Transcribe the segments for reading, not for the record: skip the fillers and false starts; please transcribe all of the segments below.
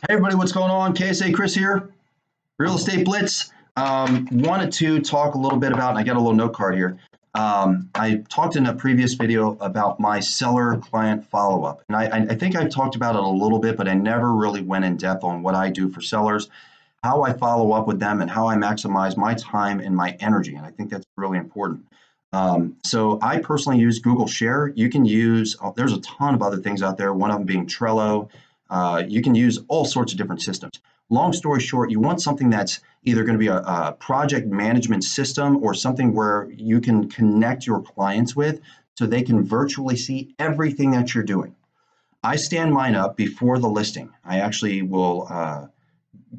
Hey everybody, what's going on? KSA Kris here, Real Estate Blitz. Wanted to talk a little bit about, and I got a little note card here. I talked in a previous video about my seller client follow-up, and I think I've talked about it a little bit, but I never really went in depth on what I do for sellers, how I follow up with them, and how I maximize my time and my energy. And I think that's really important. So I personally use Google Share. You can use, there's a ton of other things out there, one of them being Trello. You can use all sorts of different systems. Long story short, you want something that's either going to be a project management system or something where you can connect your clients with so they can virtually see everything that you're doing. I stand mine up before the listing. I actually will,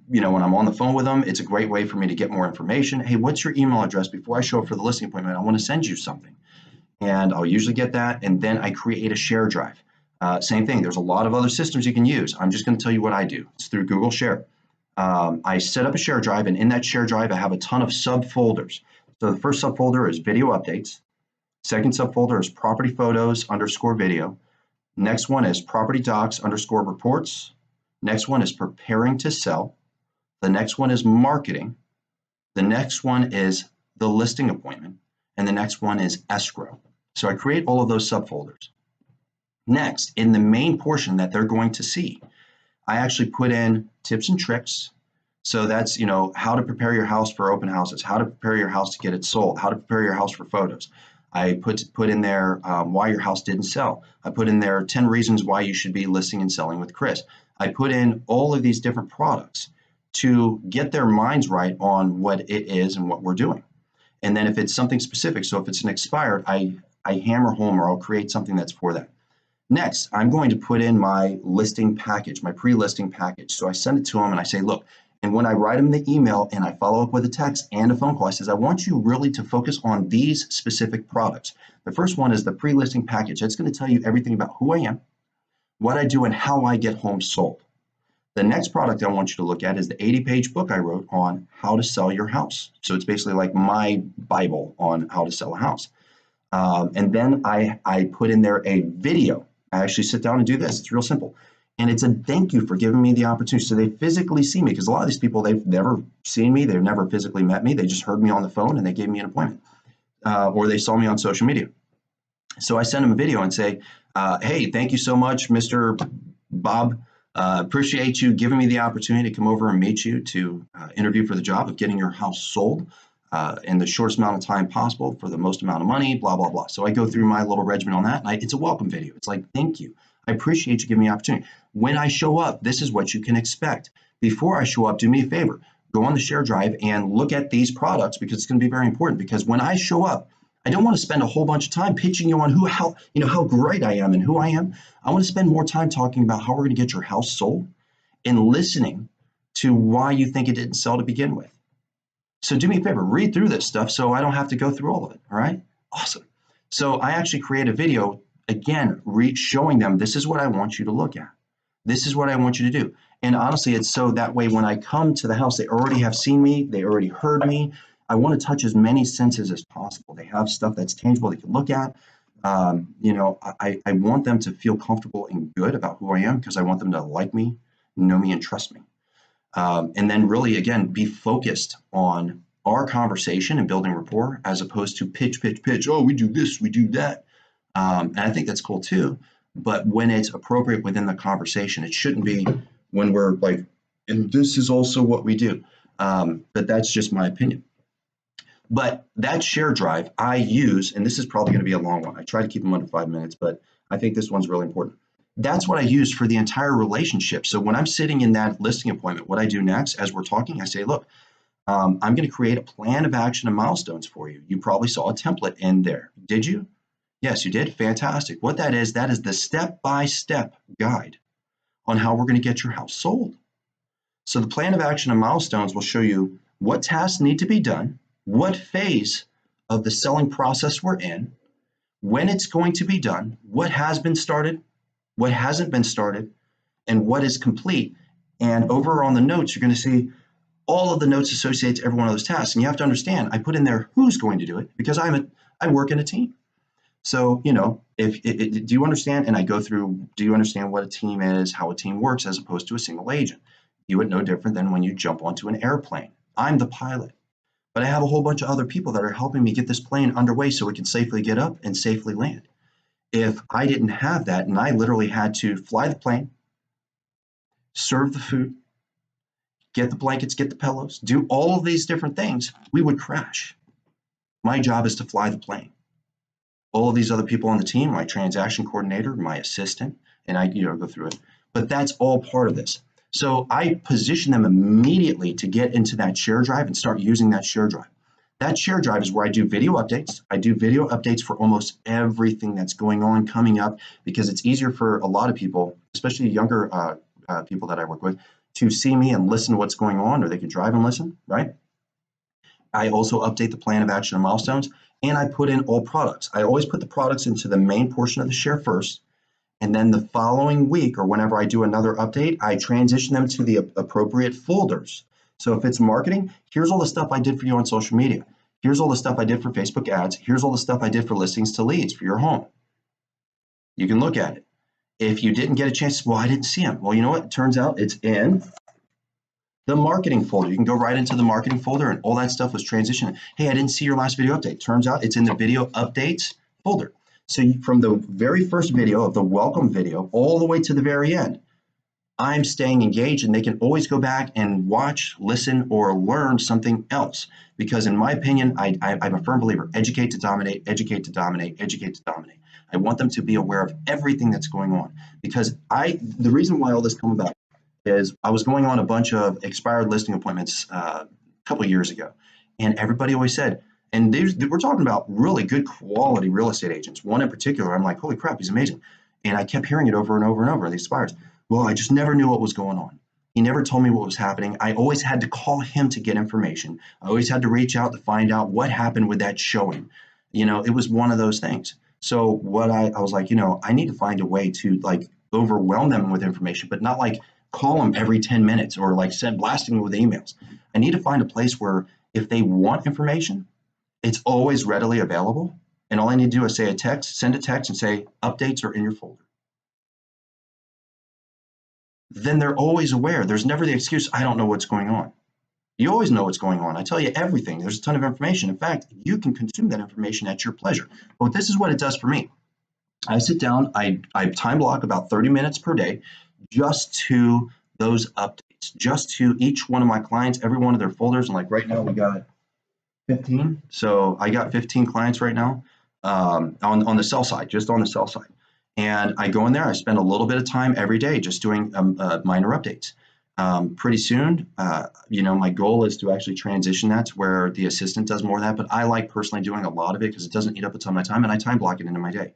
when I'm on the phone with them, it's a great way for me to get more information. Hey, what's your email address? Before I show up for the listing appointment, I want to send you something. And I'll usually get that, and then I create a share drive. Same thing, there's a lot of other systems you can use. I'm just going to tell you what I do. It's through Google Share. I set up a share drive, and in that share drive, I have a ton of subfolders. So the first subfolder is video updates. Second subfolder is property photos _ video. Next one is property docs _ reports. Next one is preparing to sell. The next one is marketing. The next one is the listing appointment. And the next one is escrow. So I create all of those subfolders. Next, in the main portion that they're going to see, I actually put in tips and tricks. So that's, how to prepare your house for open houses, how to prepare your house to get it sold, how to prepare your house for photos. I put in there why your house didn't sell. I put in there 10 reasons why you should be listing and selling with Kris. I put in all of these different products to get their minds right on what it is and what we're doing. And then if it's something specific, so if it's an expired, I hammer home or I'll create something that's for that. Next, I'm going to put in my listing package, my pre-listing package. So I send it to them and I say, look, and when I write them the email and I follow up with a text and a phone call, I says, I want you really to focus on these specific products. The first one is the pre-listing package. That's going to tell you everything about who I am, what I do, and how I get homes sold. The next product I want you to look at is the 80-page book I wrote on how to sell your house. So it's basically like my Bible on how to sell a house. And then I put in there a video. I actually sit down and do this. It's real simple. And it's a thank you for giving me the opportunity. So they physically see me, because a lot of these people, they've never seen me. They've never physically met me. They just heard me on the phone and they gave me an appointment, or they saw me on social media. So I send them a video and say, hey, thank you so much, Mr. Bob. Appreciate you giving me the opportunity to come over and meet you to interview for the job of getting your house sold in the shortest amount of time possible for the most amount of money, blah, blah, blah. So I go through my little regimen on that, and it's a welcome video. It's like, thank you. I appreciate you giving me the opportunity. When I show up, this is what you can expect. Before I show up, do me a favor. Go on the share drive and look at these products, because it's going to be very important. Because when I show up, I don't want to spend a whole bunch of time pitching you on how great I am and who I am. I want to spend more time talking about how we're going to get your house sold and listening to why you think it didn't sell to begin with. So do me a favor, read through this stuff so I don't have to go through all of it. All right? Awesome. So I actually create a video, again, showing them this is what I want you to look at. This is what I want you to do. And honestly, it's so that way when I come to the house, they already have seen me. They already heard me. I want to touch as many senses as possible. They have stuff that's tangible they can look at. I want them to feel comfortable and good about who I am, because I want them to like me, know me, and trust me. And then really, again, be focused on our conversation and building rapport, as opposed to pitch. Oh, we do this, we do that. And I think that's cool too. But when it's appropriate within the conversation, it shouldn't be when we're like, and this is also what we do. But that's just my opinion. But that share drive I use, and this is probably going to be a long one. I try to keep them under 5 minutes, but I think this one's really important. That's what I use for the entire relationship. So when I'm sitting in that listing appointment, what I do next, as we're talking, I say, look, I'm going to create a plan of action and milestones for you. You probably saw a template in there. Did you? Yes, you did. Fantastic. What that is the step-by-step guide on how we're going to get your house sold. So the plan of action and milestones will show you what tasks need to be done, what phase of the selling process we're in, when it's going to be done, what has been started, what hasn't been started, and what is complete. And over on the notes, you're going to see all of the notes associated to every one of those tasks. And you have to understand, I put in there who's going to do it, because I work in a team. So, you know, do you understand? And I go through, do you understand what a team is, how a team works, as opposed to a single agent? You would no different than when you jump onto an airplane. I'm the pilot, but I have a whole bunch of other people that are helping me get this plane underway so it can safely get up and safely land. If I didn't have that and I literally had to fly the plane, serve the food, get the blankets, get the pillows, do all of these different things, we would crash. My job is to fly the plane. All of these other people on the team, my transaction coordinator, my assistant, and I go through it. But that's all part of this. So I position them immediately to get into that share drive and start using that share drive. That share drive is where I do video updates. I do video updates for almost everything that's going on, coming up, because it's easier for a lot of people, especially younger people that I work with, to see me and listen to what's going on, or they can drive and listen, right? I also update the plan of action and milestones, and I put in all products. I always put the products into the main portion of the share first, and then the following week or whenever I do another update, I transition them to the appropriate folders. So if it's marketing, here's all the stuff I did for you on social media. Here's all the stuff I did for Facebook ads. Here's all the stuff I did for listings to leads for your home. You can look at it. If you didn't get a chance, well, I didn't see them. Well, you know what? It turns out it's in the marketing folder. You can go right into the marketing folder, and all that stuff was transitioned. Hey, I didn't see your last video update. Turns out it's in the video updates folder. So from the very first video of the welcome video all the way to the very end, I'm staying engaged, and they can always go back and watch, listen, or learn something else. Because in my opinion, I'm a firm believer, educate to dominate, educate to dominate, educate to dominate. I want them to be aware of everything that's going on. Because the reason why all this came about is I was going on a bunch of expired listing appointments a couple of years ago. And everybody always said, and we're talking about really good quality real estate agents. One in particular, I'm like, holy crap, he's amazing. And I kept hearing it over and over and over in these expires. Well, I just never knew what was going on. He never told me what was happening. I always had to call him to get information. I always had to reach out to find out what happened with that showing. You know, it was one of those things. So what I was like, you know, I need to find a way to like overwhelm them with information, but not like call them every 10 minutes or like blasting them with emails. I need to find a place where if they want information, it's always readily available. And all I need to do is send a text and say, updates are in your folder. Then they're always aware. There's never the excuse, I don't know what's going on. You always know what's going on. I tell you everything. There's a ton of information. In fact, you can consume that information at your pleasure. But this is what it does for me. I sit down, I time block about 30 minutes per day just to those updates, just to each one of my clients, every one of their folders. And like right now we got 15. So I got 15 clients right now on the sell side, just on the sell side. And I go in there, I spend a little bit of time every day just doing minor updates. Pretty soon, you know, my goal is to actually transition that to where the assistant does more of that. But I like personally doing a lot of it because it doesn't eat up a ton of my time, and I time block it into my day.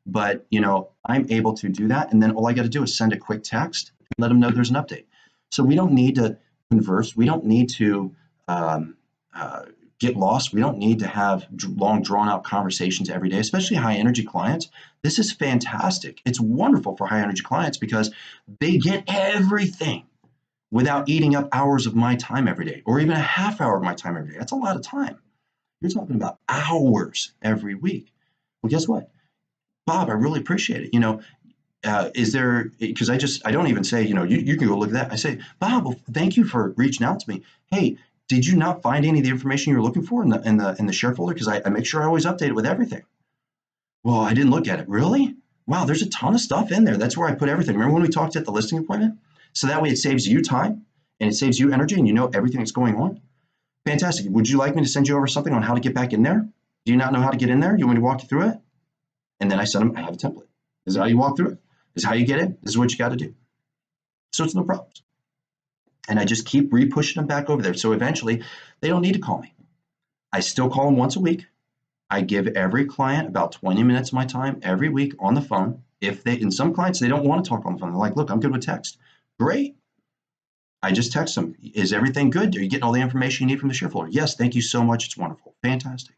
But, you know, I'm able to do that. And then all I got to do is send a quick text and let them know there's an update. So we don't need to converse. We don't need to get lost. We don't need to have long, drawn-out conversations every day, especially high-energy clients. This is fantastic. It's wonderful for high-energy clients because they get everything without eating up hours of my time every day, or even a half hour of my time every day. That's a lot of time. You're talking about hours every week. Well, guess what? Bob, I really appreciate it. You know, is there, because I don't even say, you know, you can go look at that. I say, Bob, well, thank you for reaching out to me. Hey, did you not find any of the information you were looking for in the share folder? Because I make sure I always update it with everything. Well, I didn't look at it. Really? Wow, there's a ton of stuff in there. That's where I put everything. Remember when we talked at the listing appointment? So that way it saves you time and it saves you energy and you know everything that's going on. Fantastic. Would you like me to send you over something on how to get back in there? Do you not know how to get in there? You want me to walk you through it? And then I send them, I have a template. This is how you walk through it. This is how you get in. This is what you got to do. So it's no problems. And I just keep re-pushing them back over there. So eventually they don't need to call me. I still call them once a week. I give every client about 20 minutes of my time every week on the phone. And some clients, they don't want to talk on the phone. They're like, look, I'm good with text. Great. I just text them. Is everything good? Are you getting all the information you need from the share folder? Yes, thank you so much. It's wonderful. Fantastic.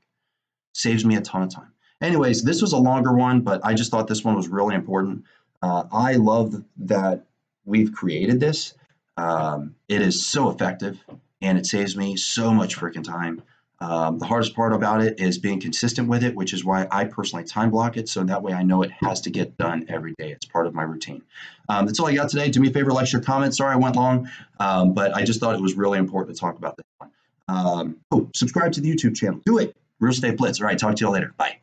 Saves me a ton of time. Anyways, this was a longer one, but I just thought this one was really important. I love that we've created this. It is so effective, and it saves me so much freaking time. The hardest part about it is being consistent with it, which is why I personally time block it. So that way I know it has to get done every day. It's part of my routine. That's all I got today. Do me a favor, like, share, comment. Sorry I went long, but I just thought it was really important to talk about this one. Subscribe to the YouTube channel. Do it. Real Estate Blitz. All right. Talk to you all later. Bye.